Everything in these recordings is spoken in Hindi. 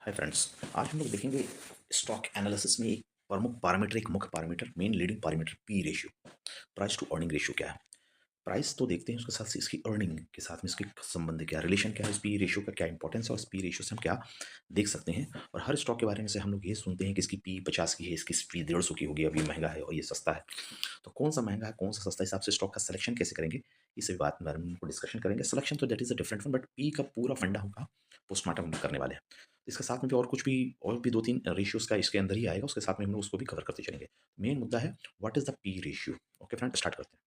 Hi friends. आज हम लोग देखेंगे स्टॉक एनालिसिस में एक प्रमुख पैरामीटर, एक मुख्य parameter, main leading parameter P ratio, price to earning ratio क्या है। प्राइस तो देखते हैं, उसके साथ से इसकी अर्निंग के साथ में इसकी संबंध क्या है, रिलेशन क्या है, इस पी रेशियो का क्या इंपॉर्टेंस है और इस पी रेशियो से हम क्या देख सकते हैं। और हर स्टॉक के बारे में से हम लोग ये सुनते हैं कि इसकी पी 50 की है, इसकी पी 150 की होगी, अब ये महंगा है और ये सस्ता है। तो कौन सा महंगा है, कौन सा सस्ता, हिसाब से स्टॉक का सिलेक्शन कैसे करेंगे, ये सभी बात में हम डिस्कशन करेंगे। सिलेक्शन तो that is a different one, but P का पूरा फंडा होगा, पोस्टमार्टम हम करने वाले हैं। इसके साथ में भी और भी 2-3 रेशियोज़ का इसके अंदर ही आएगा, उसके साथ में हम लोग उसको भी कवर करते चलेंगे। मेन मुद्दा है what is the P ratio. Okay friend, start करते हैं।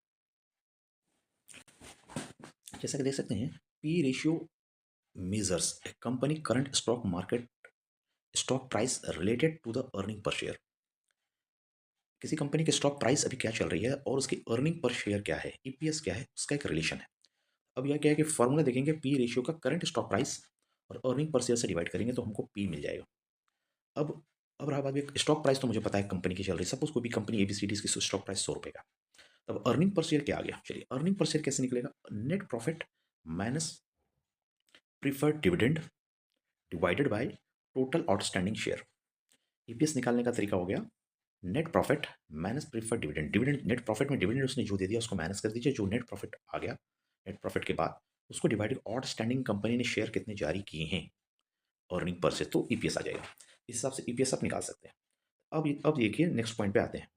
जैसा कि देख सकते हैं, P ratio measures a company current stock market stock price related to the earning per share. किसी कंपनी की स्टॉक प्राइस अभी क्या चल रही है और उसकी अर्निंग पर शेयर क्या है, ईपीएस क्या है, उसका एक रिलेशन है। अब यह क्या है कि फॉर्मूला देखेंगे, पी रेशियो का करंट स्टॉक प्राइस और अर्निंग पर शेयर से डिवाइड करेंगे तो हमको पी मिल जाएगा। अब अब रहा बात, एक स्टॉक प्राइस तो मुझे पता है कंपनी की चल रही है, सपोज कोई भी कंपनी एबीसीडी की स्टॉक प्राइस 100 रुपये का। तब अर्निंग पर शेयर क्या आ गया, चलिए अर्निंग पर शेयर कैसे निकलेगा, net profit minus preferred dividend divided by total outstanding share. EPS निकालने का तरीका हो गया net profit minus preferred dividend. Dividend, net profit में डिविडेंड उसने जो दे दिया उसको माइनस कर दीजिए, जो नेट प्रॉफिट आ गया नेट प्रॉफिट के बाद उसको डिवाइडेड आउटस्टैंडिंग कंपनी ने शेयर कितने जारी किए हैं अर्निंग पर से, तो ईपीएस आ जाएगा। इस हिसाब से ईपीएस आप निकाल सकते हैं। अब देखिए नेक्स्ट पॉइंट पे आते हैं।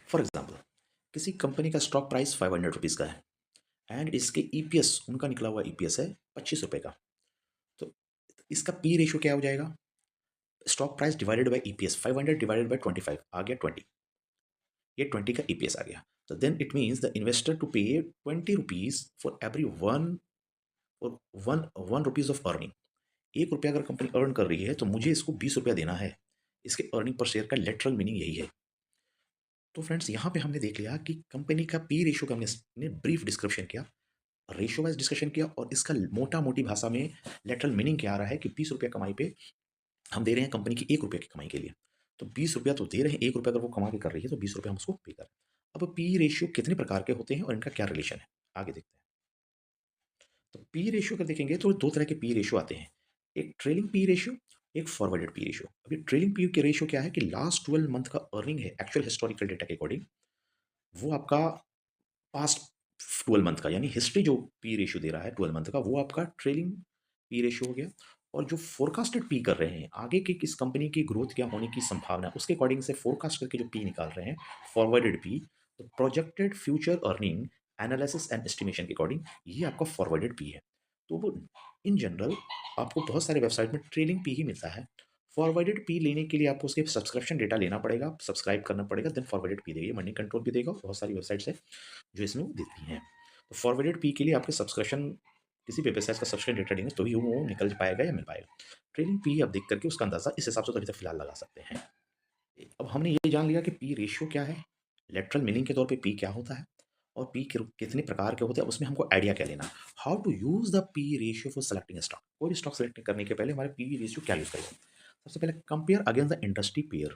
फॉर एग्जांपल, किसी कंपनी का स्टॉक प्राइस 500 रुपीज़ का है एंड इसके ईपीएस, उनका निकला हुआ ईपीएस है 25 रुपये का। तो इसका पी रेशियो क्या हो जाएगा, stock price divided by EPS, 500 divided by 25 आ गया 20, ये 20 का ईपीएस आ गया। तो then it means the investor to pay 20 rupees for every one, और वन रुपीज़ ऑफ अर्निंग। 1 रुपया अगर कंपनी अर्न कर रही है तो मुझे इसको 20 रुपया देना है। इसके अर्निंग पर शेयर का लेटरल मीनिंग यही है। तो फ्रेंड्स, यहाँ पे हमने देख लिया कि कंपनी का पी रेशियो का हमने ब्रीफ डिस्क्रिप्शन किया, रेशियो वाइज डिस्कशन किया, और इसका मोटा मोटी भाषा में लेटरल मीनिंग क्या आ रहा है कि 20 रुपया कमाई पे हम दे रहे हैं कंपनी की 1 रुपये की कमाई के लिए। तो 20 रुपया तो दे रहे हैं, 1 रुपया अगर वो कमा के कर रही है तो 20 रुपया हम उसको पे कर रहे हैं। अब पी रेशियो कितने प्रकार के होते हैं और इनका क्या रिलेशन है, आगे देखते हैं। तो पी रेशियो का देखेंगे तो दो तरह के पी रेशियो आते हैं, एक ट्रेलिंग पी रेशियो, एक फॉरवर्डेड पी रेशियो। अभी ट्रेलिंग पी के रेशियो क्या है कि लास्ट 12 मंथ का अर्निंग है एक्चुअल हिस्टोरिकल डेटा के अकॉर्डिंग, वो आपका पास्ट 12 मंथ का, यानी हिस्ट्री जो पी रेशियो दे रहा है 12 मंथ का, वो आपका ट्रेलिंग पी रेशियो हो गया। और जो फोरकास्टेड पी कर रहे हैं, आगे की किस कंपनी की ग्रोथ क्या होने की संभावना है उसके अकॉर्डिंग से फोरकास्ट करके जो पी निकाल रहे हैं, फॉरवर्डेड पी, तो projected future earning analysis and estimation के अकॉर्डिंग ये आपका फॉरवर्डेड पी है। तो वो इन जनरल आपको बहुत सारे वेबसाइट में ट्रेलिंग पी ही मिलता है। फॉरवर्डेड पी लेने के लिए आपको उसके सब्सक्रिप्शन डेटा लेना पड़ेगा, सब्सक्राइब करना पड़ेगा, देन फॉरवर्डेड पी देगी, मनी कंट्रोल भी देगा, बहुत सारी वेबसाइट्स है जो इसमें वो देती हैं। तो फॉरवर्डेड पी के लिए आपके सब्सक्रिप्शन, किसी भी वेबसाइट का सब्सक्रिप्शन डेटा देंगे तो ही वो निकल पाएगा या मिल पाएगा। ट्रेलिंग पी आप देख करके उसका अंदाजा इस हिसाब से तो अभी तक फिलहाल लगा सकते हैं। अब हमने ये जान लिया कि पी रेशियो क्या है, लेटरल मीनिंग के तौर पे पी क्या होता है, और पी कितने प्रकार के होते हैं, उसमें हमको आइडिया क्या लेना, how to use the P ratio for selecting stock. कोई भी स्टॉक सेलेक्ट करने के पहले हमारे पी रेशियो क्या यूज करेंगे। सबसे पहले compare against the industry pair.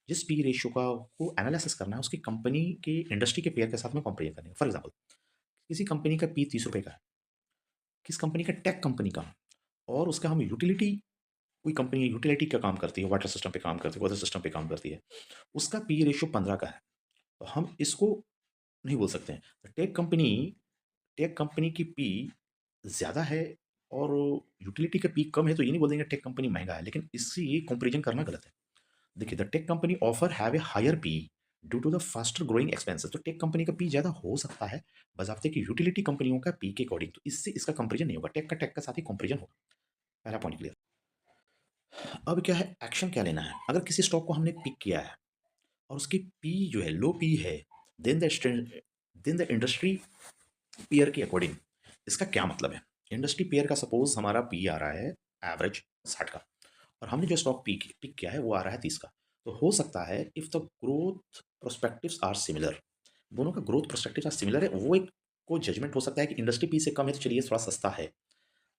जिस पी रेशियो का को एनालिसिस करना है उसकी कंपनी के इंडस्ट्री के पेयर के साथ में कंपेयर करेंगे। फॉर एग्जाम्पल, किसी कंपनी का पी 30 रुपये का है, किस कंपनी का, टेक कंपनी का, और उसका हम यूटिलिटी, कोई कंपनी यूटिलिटी का काम करती है, वाटर सिस्टम पे काम करती है, वाटर सिस्टम पे काम करती है, उसका पी रेशियो 15 का है, तो हम इसको नहीं बोल सकते हैं टेक कंपनी की पी ज़्यादा है और यूटिलिटी का पी कम है, तो ये नहीं बोल देंगे टेक कंपनी महंगा है, लेकिन इससे ये कंपेरिजन करना गलत है। देखिए, the tech company offer have a higher P due to the faster growing expenses. तो टेक कंपनी का पी ज़्यादा हो सकता है बजाते कि यूटिलिटी कंपनियों का पी के अकॉर्डिंग, तो इससे इसका कंपेरिजन नहीं होगा, टेक का साथ ही कंपेरिजन होगा। पहला पॉइंट क्लियर। अब क्या है, एक्शन क्या लेना है, अगर किसी स्टॉक को हमने पिक किया है और उसकी पी जो है लो पी है, देन द इंडस्ट्री पेयर के अकॉर्डिंग इसका क्या मतलब है। इंडस्ट्री पेयर का सपोज हमारा पी आ रहा है एवरेज 60 का, और हमने जो स्टॉक पिक किया है वो आ रहा है 30 का। तो हो सकता है if the growth prospectives are similar, दोनों का ग्रोथ प्रोस्पेक्टिव आर सिमिलर है, वो एक को जजमेंट हो सकता है कि इंडस्ट्री पी से कम है तो चलिए थोड़ा सस्ता है।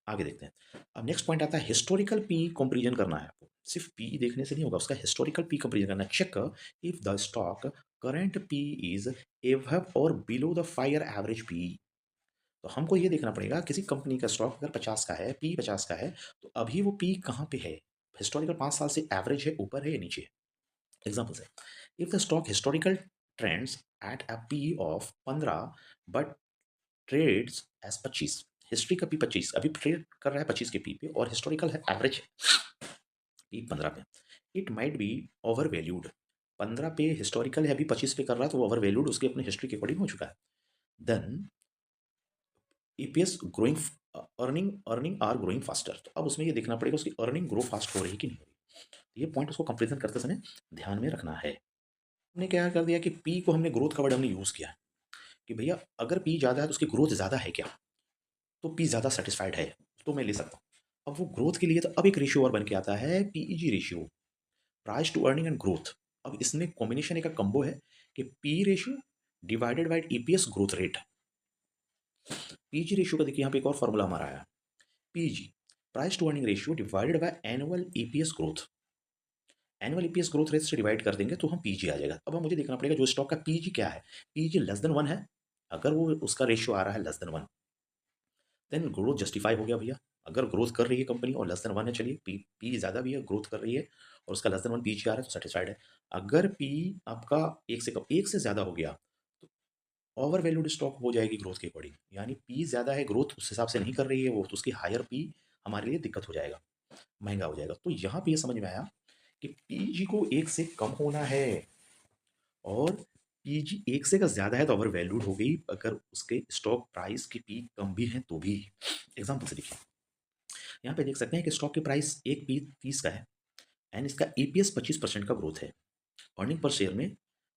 आगे देखते हैं। अब नेक्स्ट पॉइंट आता है हिस्टोरिकल पी कंपैरिजन करना है आपको, सिर्फ पी देखने से नहीं होगा, उसका हिस्टोरिकल पी कंपैरिजन करना है। Check if the stock current P is above और below the 5 year average P. तो हमको ये देखना पड़ेगा किसी कंपनी का स्टॉक अगर 50 का है, पी 50 का है, तो अभी वो पी कहाँ पे है, हिस्टोरिकल 5 साल से एवरेज है, ऊपर है या नीचे है। एग्जाम्पल है, if the stock historical trends at a P of 15 but trades as 25, history का पी 25 अभी ट्रेड कर रहा है 25 के पी पे, और हिस्टोरिकल है एवरेज पी 15 पे, it might be over valued. 15 पे हिस्टोरिकल है, अभी 25 पे कर रहा है, तो वो ओवर वैल्यूड उसके अपने हिस्ट्री के अकॉर्डिंग हो चुका है। Then EPS growing, earning are growing faster, तो अब उसमें ये देखना पड़ेगा उसकी अर्निंग ग्रो फास्ट हो रही कि नहीं हो रही। ये पॉइंट उसको कंपेरिजन करते समय ध्यान में रखना है। हमने क्या कर दिया कि पी को हमने ग्रोथ का वर्ड हमने यूज किया कि भैया अगर पी ज़्यादा है तो उसकी ग्रोथ ज़्यादा है क्या, तो पी ज़्यादा सेटिस्फाइड है, तो मैं ले सकता हूँ। अब वो ग्रोथ के लिए तो अब एक रेशियो और बन के आता है, PEG ratio, price to earning and growth. अब इसमें कॉम्बिनेशन एक कंबो है कि P ratio divided by EPS growth rate. PG ratio का देखिए यहाँ पे एक और फॉर्मूला हमारा आया, PG price to earning ratio divided by annual EPS growth. Annual EPS growth rate से डिवाइड कर देंगे तो हम पीजी आ जाएगा। अब मुझे देखना पड़ेगा जो स्टॉक का पीजी क्या है, पीजी लेस देन 1 है, अगर वो उसका रेशियो आ रहा है less than 1, then growth justify हो गया भैया। अगर ग्रोथ कर रही है कंपनी और लेस देन 1 है, चलिए पी पी ज़्यादा भी है, ग्रोथ कर रही है और उसका लेस देन 1 पीजी आ रहा है, तो सेटिस्फाइड है। अगर पी आपका एक से कम, एक से ज़्यादा हो गया, तो ओवर वैल्यूड स्टॉक हो जाएगी ग्रोथ के अकॉर्डिंग, यानी पी ज़्यादा है, ग्रोथ उस हिसाब से नहीं कर रही है वो, तो उसकी हायर पी हमारे लिए दिक्कत हो जाएगा, महंगा हो जाएगा। तो यहाँ पे ये समझ में आया कि पीजी को एक से कम होना है, और पीजी एक से का ज़्यादा है तो ओवर वैल्यूड हो गई, अगर उसके स्टॉक प्राइस की पी कम भी है तो भी। एग्जाम्पल से देखिए, यहाँ पे देख सकते हैं कि स्टॉक की प्राइस एक पी 30 का है एंड इसका ईपीएस 25% का ग्रोथ है। अर्निंग पर शेयर में,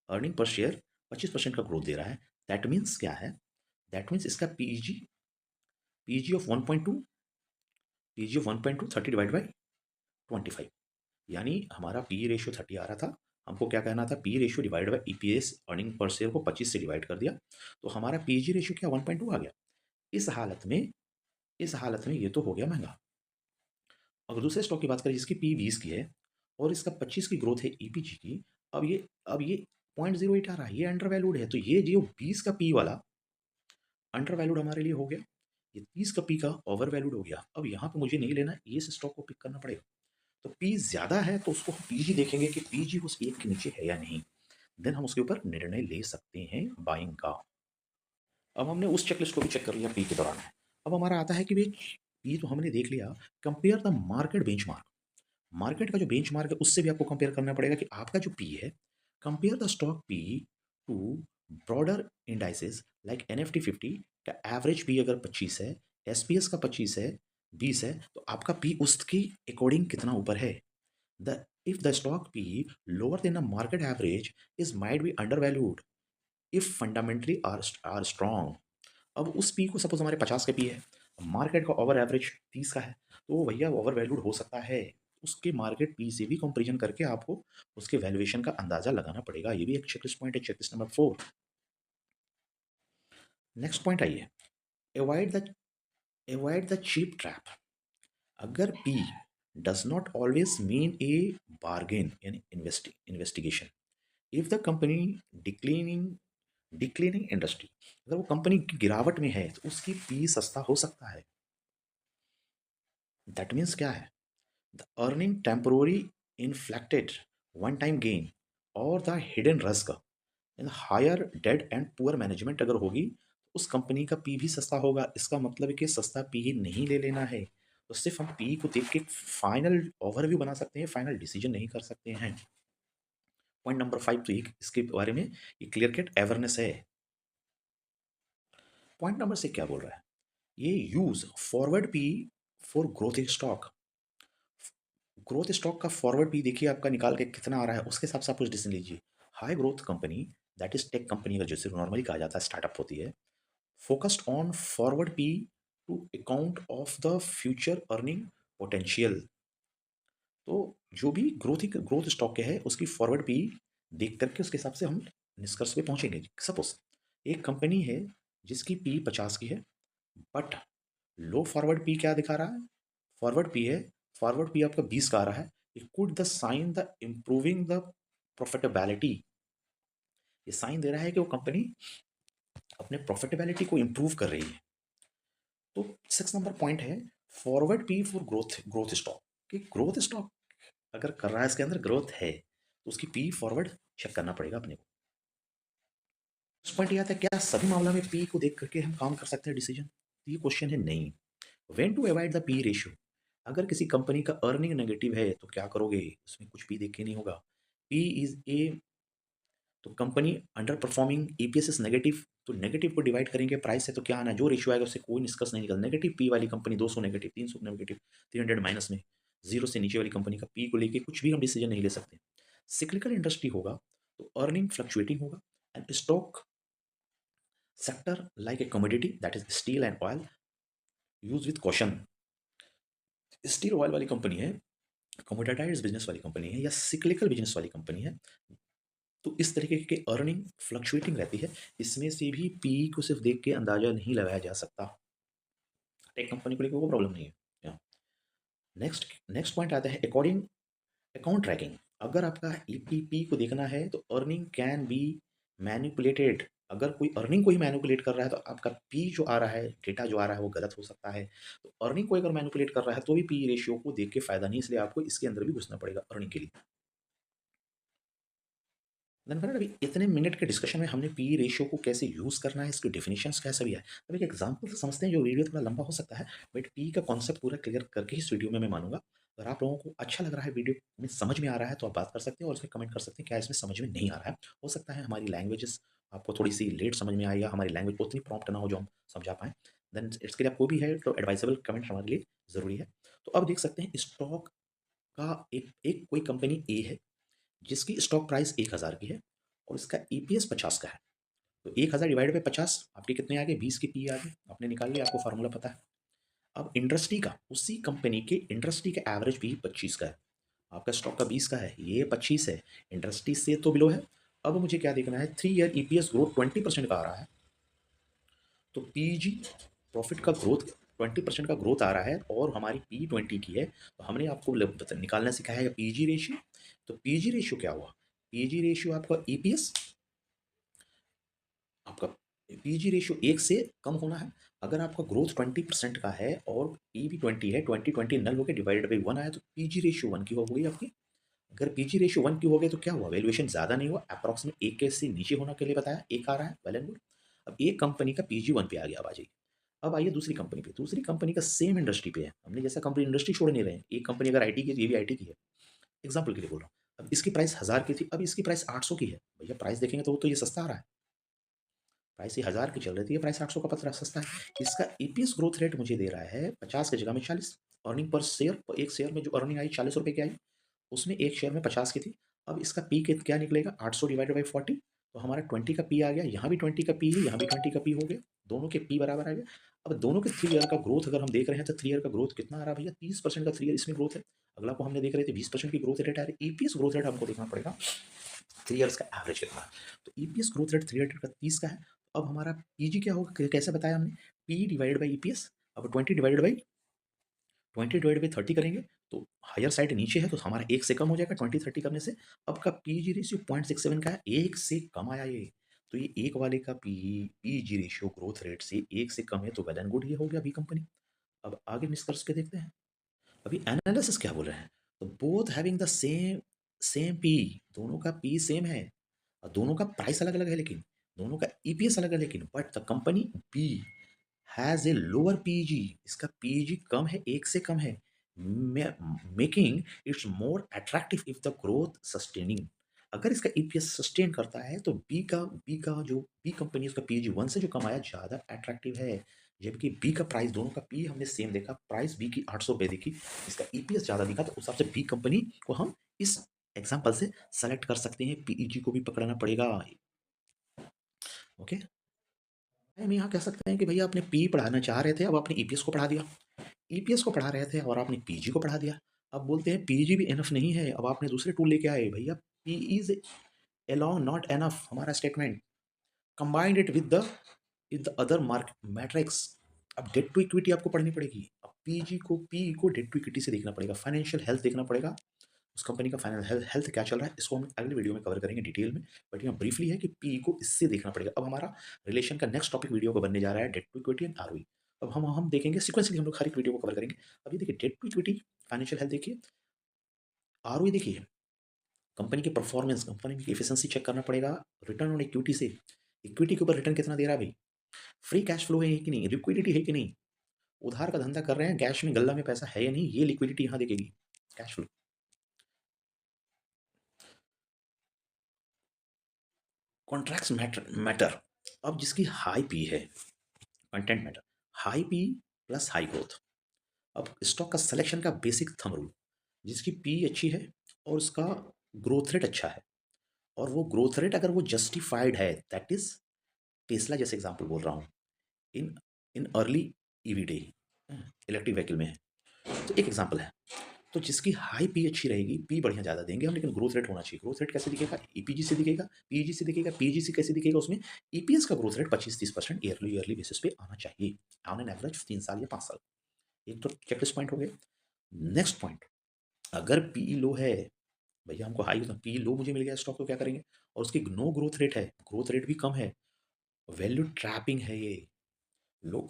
अर्निंग पर शेयर 25% का ग्रोथ दे रहा है। दैट मीन्स क्या है, दैट मीन्स इसका PG, PG of 1.2, PG of 1.2 30 divide by 25, यानी हमारा पी रेशियो 30 आ रहा था, हमको क्या कहना था, P ratio divide by EPS earning per share को 25 से डिवाइड कर दिया, तो हमारा पीजी रेशियो क्या 1.2 आ गया। इस हालत में, इस हालत में ये तो हो गया महंगा। अगर दूसरे स्टॉक की बात करें जिसकी पी 20 की है और इसका 25 की ग्रोथ है ईपीजी की, अब ये 0.08 आ रहा है, ये अंडर वैल्यूड है, तो ये जो 20 का पी वाला अंडर वैल्यूड हमारे लिए हो गया, ये 30 का पी का ओवर वैल्यूड हो गया। अब यहाँ पे मुझे नहीं लेना, ये इस स्टॉक को पिक करना पड़ेगा। तो पी ज़्यादा है तो उसको हम पीजी देखेंगे कि पीजी उस एक के नीचे है या नहीं, देन हम उसके ऊपर निर्णय ले सकते हैं बाइंग का। अब हमने उस चेकलिस्ट को भी चेक कर लिया पी के दौरान। अब हमारा आता है कि भाई पी तो हमने देख लिया, compare the market benchmark. Market का जो बेंचमार्क है उससे भी आपको कंपेयर करना पड़ेगा कि आपका जो पी है, compare the stock P to broader indices like NFT 50 का एवरेज पी अगर 25 है, एसपीएस का 25 है, 20 है, तो आपका पी उसके अकॉर्डिंग कितना ऊपर है। The if the stock P lower than the market average is might be undervalued if fundamentally are strong. अब उस पी को सपोज हमारे 50 का पी है, मार्केट का ओवर एवरेज 30 का है, तो भैया ओवर वैल्यूड हो सकता है। उसके मार्केट पी से भी कंपेरिजन करके आपको उसके वैल्यूएशन का अंदाजा लगाना पड़ेगा। ये भी एक चेकलिस्ट पॉइंट है, चेकलिस्ट नंबर 4। नेक्स्ट पॉइंट आइए, avoid the avoid the cheap trap. अगर P does not always mean a bargain यानी investigation, if the company declining declining industry, अगर वो कंपनी की गिरावट में है तो उसकी पी सस्ता हो सकता है। दैट मीन्स क्या है, the earning temporary inflected one time gain और the hidden risk in higher debt and poor management अगर होगी, तो उस कंपनी का पी भी सस्ता होगा। इसका मतलब है कि सस्ता पी ही नहीं ले लेना है, तो सिर्फ हम पी को देख के फाइनल ओवरव्यू बना सकते हैं, फाइनल डिसीजन नहीं कर सकते हैं। पॉइंट नंबर 5 तो इसके बारे में ये क्लियर कट अवेयरनेस है। पॉइंट नंबर 6 क्या बोल रहा है, ये use forward P for growth stock. Growth stock का फॉरवर्ड पी देखिए आपका निकाल के कितना आ रहा है, उसके हिसाब से आप कुछ डिसीजन लीजिए। High growth company, that is tech company का जैसे नॉर्मली कहा जाता है, स्टार्टअप होती है, focused on forward P to account of the future earning potential. तो जो भी ग्रोथ स्टॉक के है उसकी फॉरवर्ड पी देख करके उसके हिसाब से हम निष्कर्ष पे पहुंचेंगे। सपोज एक कंपनी है जिसकी पी 50 की है, बट लो फॉरवर्ड पी क्या दिखा रहा है, फॉरवर्ड पी है, फॉरवर्ड पी आपका 20 का आ रहा है, it could the sign the improving the profitability. ये साइन दे रहा है कि वो कंपनी अपने प्रॉफिटेबिलिटी को इम्प्रूव कर रही है। तो 6 नंबर पॉइंट है, forward P for growth growth stock, कि ग्रोथ स्टॉक अगर कर रहा है इसके अंदर ग्रोथ है तो उसकी पी फॉरवर्ड चेक करना पड़ेगा अपने को। उस पॉइंट ये आता है, क्या सभी मामला में पी को देख करके हम काम कर सकते हैं डिसीजन? तो ये क्वेश्चन है नहीं। When to avoid the P ratio? अगर किसी कंपनी का अर्निंग नेगेटिव है तो क्या करोगे? उसमें कुछ पी देख के नहीं होगा। पी इज ए, तो company under performing, EPS is negative, तो नेगेटिव को डिवाइड करेंगे प्राइस है तो क्या आना है, जो रेशियो आएगा उससे कोई निष्कर्ष नहीं निकल। नेगेटिव पी वाली कंपनी 200 नेगेटिव, 300 नेगेटिव, 300 माइनस में, जीरो से नीचे वाली कंपनी का पी को लेके कुछ भी हम डिसीजन नहीं ले सकते। सिक्लिकल इंडस्ट्री होगा तो अर्निंग फ्लक्चुएटिंग होगा, and stock sector like a commodity that is steel and oil use with caution. Steel oil वाली कंपनी है, कमोडिटाइज बिजनेस वाली कंपनी है, या सिक्लिकल बिजनेस वाली कंपनी है, तो इस तरीके की अर्निंग फ्लक्चुएटिंग रहती है। इसमें से भी पी को सिर्फ देख के अंदाजा नहीं लगाया जा सकता। टेक कंपनी को लेकर कोई प्रॉब्लम नहीं है। नेक्स्ट नेक्स्ट पॉइंट आता है अकॉर्डिंग अकाउंट ट्रैकिंग। अगर आपका ईपीपी को देखना है तो अर्निंग कैन बी मैनिपुलेटेड। अगर कोई अर्निंग को ही मैनिपुलेट कर रहा है तो आपका पी जो आ रहा है, डेटा जो आ रहा है वो गलत हो सकता है। तो अर्निंग को अगर मैनिपुलेट कर रहा है तो भी पी रेशियो को देख के फायदा नहीं, इसलिए आपको इसके अंदर भी घुसना पड़ेगा अर्निंग के लिए। देन फ्रेंड, अभी इतने मिनट के डिस्कशन में हमने पी रेशियो को कैसे यूज़ करना है, इसकी डेफिनेशंस क्या सभी है। अब एक एग्जांपल से समझते हैं, जो वीडियो थोड़ा लंबा हो सकता है, बट पी का कॉन्सेप्ट पूरा क्लियर करके इस वीडियो में मैं मानूंगा। अगर आप लोगों को अच्छा लग रहा है, वीडियो में समझ में आ रहा है, तो आप बात कर सकते हैं और इसमें कमेंट कर सकते हैं क्या इसमें समझ में नहीं आ रहा है। हो सकता है हमारी लैंग्वेजेस आपको थोड़ी सी लेट समझ में आए, या हमारी लैंग्वेज उतनी प्रॉम्प्ट ना हो जो हम समझा पाएँ। देन इसके लिए आपको भी है तो एडवाइजेबल कमेंट हमारे लिए ज़रूरी है। तो अब देख सकते हैं स्टॉक का, एक एक कोई कंपनी ए है जिसकी स्टॉक प्राइस 1000 की है और इसका ईपीएस 50 का है। तो 1000 डिवाइड बाई 50, आपके कितने आ गए? 20 के पी आ गए, आपने निकाल लिया, आपको फार्मूला पता है। अब इंडस्ट्री का, उसी कंपनी के इंडस्ट्री का एवरेज पी 25 का है, आपका स्टॉक का 20 का है, ये 25 है, इंडस्ट्री से तो बिलो है। अब मुझे क्या देखना है, 3 ईयर ईपीएस ग्रोथ 20% का आ रहा है, तो पीजी प्रॉफिट का ग्रोथ 20% का ग्रोथ आ रहा है और हमारी पी 20 की है। तो हमने आपको निकालना सिखाया है पीजी रेशियो। तो पीजी रेशियो क्या हुआ? पीजी रेशियो आपका ईपीएस, आपका पीजी रेशियो 1 से कम होना है। अगर आपका ग्रोथ 20% का है और पी भी 20 है, 20 नल होकर डिवाइडेड बाई 1 आया, तो पीजी रेशियो 1 की हो गई आपकी। अगर पीजी रेशियो 1 की हो गई तो क्या हुआ, वैल्यूएशन ज़्यादा नहीं हुआ, अप्रॉक्सीमेट 1 के से नीचे होना के लिए बताया, 1 आ रहा है, वेल एंड गुड। अब एक कंपनी का पीजी 1 पे आ गया, अब आ जाइए। अब आइए दूसरी कंपनी पे, दूसरी कंपनी का सेम इंडस्ट्री पे है, हमने जैसा कंपनी इंडस्ट्री छोड़ नहीं रहे हैं, एक कंपनी अगर आईटी की है, ये भी आईटी की है, एग्जाम्पल के लिए बोल रहा हूँ। अब इसकी प्राइस 1000 की थी, अब इसकी प्राइस 800 की है। भैया प्राइस देखेंगे तो वो तो ये सस्ता आ रहा है, प्राइस ये 1000 की चल रही थी, ये प्राइस 800 का पत्र सस्ता है। इसका ईपीएस ग्रोथ रेट मुझे दे रहा है 50 की जगह में 40। अर्निंग पर शेयर, एक शेयर में जो अर्निंग आई 40 रुपये की आई, उसमें एक शेयर में 50 की थी। अब इसका पी क्या निकलेगा, 800 डिवाइडेड बाई 40, तो हमारा 20 का पी आ गया, यहाँ भी 20 का पी है, यहाँ भी 20 का पी हो गया, दोनों के पी बराबर आ गया। अब दोनों के 3 ईयर का ग्रोथ अगर हम देख रहे हैं तो 3 ईयर का ग्रोथ कितना आ रहा है भैया, 30% का 3 ईयर इसमें ग्रोथ है। अगला को हमने देख रहे थे 20% की ग्रोथ रेट आ रही है, ईपीएस ग्रोथ रेट हमको देखना पड़ेगा 3 ईयर्स का एवरेज कितना है। तो ईपीएस ग्रोथ रेट 3 ईयर का 30 का है। अब हमारा पीजी क्या होगा, कैसे बताया हमने, पी डिवाइडेड बाई ईपीएस। अब 20 डिवाइडेड बाई 30 करेंगे तो हायर साइड नीचे है, तो हमारा 1 से कम हो जाएगा 20 30 करने से। अब का पीजी रेशियो 0.67 का है, 1 से कम आया ये। तो ये एक वाले का पीजी रेशियो ग्रोथ रेट से 1 से कम है, तो वेल एंड गुड, ये हो गया बी कंपनी। अब आगे निष्कर्ष पे देखते हैं। अभी एनालिसिस क्या बोल रहे हैं, तो both having the same same P, दोनों का पी सेम है और दोनों का प्राइस अलग अलग है, लेकिन दोनों का ईपीएस अलग है, लेकिन but the company B has a lower PG, इसका पीजी कम है, 1 से कम है, making its more attractive if the growth sustaining. अगर इसका ईपीएस सस्टेन करता है तो बी का जो बी कंपनी, उसका पीजी 1 से जो कमाया ज़्यादा अट्रैक्टिव है। जबकि बी का प्राइस, दोनों का पी हमने सेम देखा, प्राइस बी की 800 रुपये देखी, इसका ईपीएस ज़्यादा दिखा, तो उस हिसाब से बी कंपनी को हम इस एग्जाम्पल से सेलेक्ट कर सकते हैं। पीईजी को भी पकड़ना पड़ेगा। ओके, हम यहाँ कह सकते हैं कि भैया आपने पी पढ़ाना चाह रहे थे, अब आपने ईपीएस को पढ़ा दिया, ईपीएस को पढ़ा रहे थे और आपने पीजी को पढ़ा दिया। अब बोलते हैं पीजी भी इनफ नहीं है, अब आपने दूसरे टूल लेके आए, भैया P is alone not enough, हमारा statement combined it with the other mark metrics. अब डेट टू इक्विटी आपको पढ़नी पड़ेगी, अब पीजी को पी को डेट टू इक्विटी से देखना पड़ेगा, फाइनेंशियल हेल्थ देखना पड़ेगा, उस कंपनी का फाइनेंशियल हेल्थ क्या चल रहा है, इसको हम अगले वीडियो में कवर करेंगे डिटेल में। बट यहाँ ब्रीफली है कि पी को इससे देखना पड़ेगा। अब हमारा रिलेशन का नेक्स्ट टॉपिक वीडियो को बनने जा रहा है debt to equity and ROE. अब हम देखेंगे सिक्वेंसली, हम लोग हर एक वीडियो को कवर करेंगे। अभी देखिए debt to equity, financial health देखिए, आरओई देखिए, कंपनी की परफॉर्मेंस, कंपनी की एफिशिएंसी चेक करना पड़ेगा रिटर्न ऑन इक्विटी से। इक्विटी के ऊपर रिटर्न कितना दे रहा है भाई? फ्री कैश फ्लो है कि नहीं? लिक्विडिटी है कि नहीं? उधार का धंधा कर रहे हैं, कैश में गल्ला में पैसा है या नहीं, ये लिक्विडिटी यहाँ दिखेगी, कैश फ्लो। Contracts matter. अब जिसकी हाई पी है, content matter, high P plus high growth. अब स्टॉक का सिलेक्शन का बेसिक थंब रूल, जिसकी पी अच्छी है और उसका ग्रोथ रेट अच्छा है, और वो ग्रोथ रेट अगर वो जस्टिफाइड है, दैट इज टेस्ला जैसे एग्जांपल बोल रहा हूँ, in in early EV day, electric vehicle में है, तो एक एग्जांपल है। तो जिसकी हाई पी अच्छी रहेगी, पी बढ़िया ज़्यादा देंगे हम, लेकिन ग्रोथ रेट होना चाहिए। ग्रोथ रेट कैसे दिखेगा? ईपीजी से दिखेगा, पीजी से दिखेगा, पीजी कैसे दिखेगा? उसमें ईपीएस का ग्रोथ रेट 25-30% ईयरली बेसिस पे आना चाहिए, ऑन एन एवरेज 3 साल या 5 साल। एक तो चेकलिस्ट पॉइंट हो गए। नेक्स्ट पॉइंट, अगर पी लो है, भैया हमको हाई पी लो मुझे मिल गया स्टॉक, तो क्या करेंगे? और उसकी नो ग्रोथ रेट है, ग्रोथ रेट भी कम है, वैल्यू ट्रैपिंग है ये। Low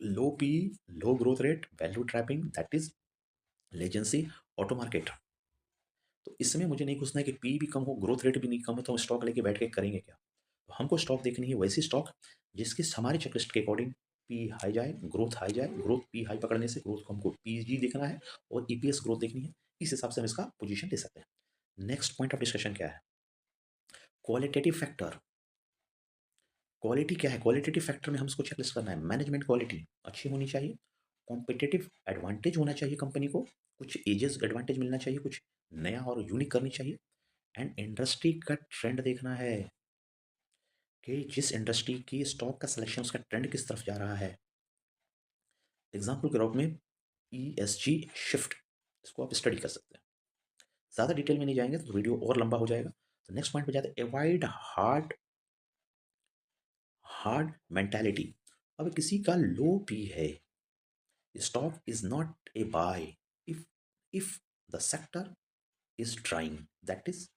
low P, low growth rate, value trapping, that is legacy auto market. तो इसमें मुझे नहीं घुसना है कि पी भी कम हो, ग्रोथ रेट भी नहीं कम है, तो हम स्टॉक लेके बैठ के करेंगे क्या? तो हमको स्टॉक देखनी है वैसी स्टॉक जिसकी हमारे चेकलिस्ट के अकॉर्डिंग पी हाई जाए, ग्रोथ हाई जाए, ग्रोथ पी हाई पकड़ने से ग्रोथ को हमको पीजी देखना है, और ईपीएस ग्रोथ देखनी है। इस हिसाब से हम इसका पोजीशन ले सकते हैं। नेक्स्ट पॉइंट ऑफ डिस्कशन क्या है? Qualitative factor. क्वालिटी क्या है? क्वालिटेटिव फैक्टर में हम इसको चेकलिस्ट करना है। मैनेजमेंट क्वालिटी अच्छी होनी चाहिए, कॉम्पिटिटिव एडवांटेज होना चाहिए कंपनी को, कुछ एजेस एडवांटेज मिलना चाहिए, कुछ नया और यूनिक करनी चाहिए, एंड इंडस्ट्री का ट्रेंड देखना है कि जिस इंडस्ट्री की स्टॉक का सिलेक्शन, उसका ट्रेंड किस तरफ जा रहा है। एग्जाम्पल के रूप में ESG शिफ्ट, इसको आप स्टडी कर सकते हैं। ज़्यादा डिटेल में नहीं जाएंगे तो वीडियो और लंबा हो जाएगा। तो नेक्स्ट पॉइंट पे जाते हैं, अवॉइड हार्ड हार्ड मेंटालिटी। अब किसी का लो पी है, stock is not a buy if if the sector is drying, that is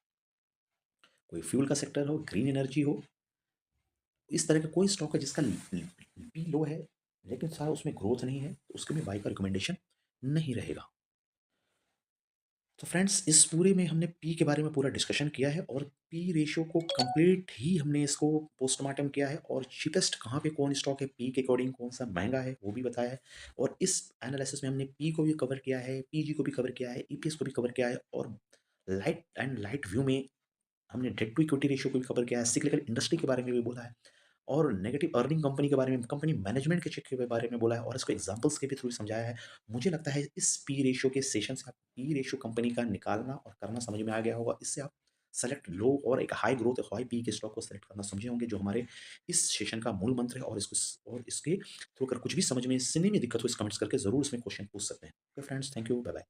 कोई फ्यूल का सेक्टर हो, ग्रीन एनर्जी हो, इस तरह का कोई स्टॉक है जिसका पी लो है, लेकिन सारा उसमें ग्रोथ नहीं है, तो उसके में बाई का रिकमेंडेशन नहीं रहेगा। तो फ्रेंड्स, इस पूरे में हमने पी के बारे में पूरा डिस्कशन किया है, और पी रेशियो को कंप्लीट ही हमने इसको पोस्टमार्टम किया है, और चीपेस्ट कहाँ पे कौन स्टॉक है, पी के अकॉर्डिंग कौन सा महंगा है वो भी बताया है। और इस एनालिसिस में हमने पी को भी कवर किया है, पीजी को भी कवर किया है, ईपीएस को भी कवर किया है, और लाइट व्यू में हमने डेट टू इक्विटी रेशियो को भी कवर किया है, सिक्लिकल इंडस्ट्री के बारे में भी बोला है, और नेगेटिव अर्निंग कंपनी के बारे में, कंपनी मैनेजमेंट के चेक के बारे में बोला है, और इसको एग्जांपल्स के भी थ्रू समझाया है। मुझे लगता है इस पी रेशियो के सेशन से आप पी रेशियो कंपनी का निकालना और करना समझ में आ गया होगा। इससे आप सेलेक्ट लो और एक हाई ग्रोथ हाई पी के स्टॉक को सेलेक्ट करना समझे होंगे, जो हमारे इस सेशन का मूल मंत्र है। और इसके थ्रू अगर कुछ भी समझ में, सुनने में दिक्कत हो, इस कमेंट्स करके जरूर इसमें क्वेश्चन पूछ सकते हैं। Okay friends, thank you, bye bye.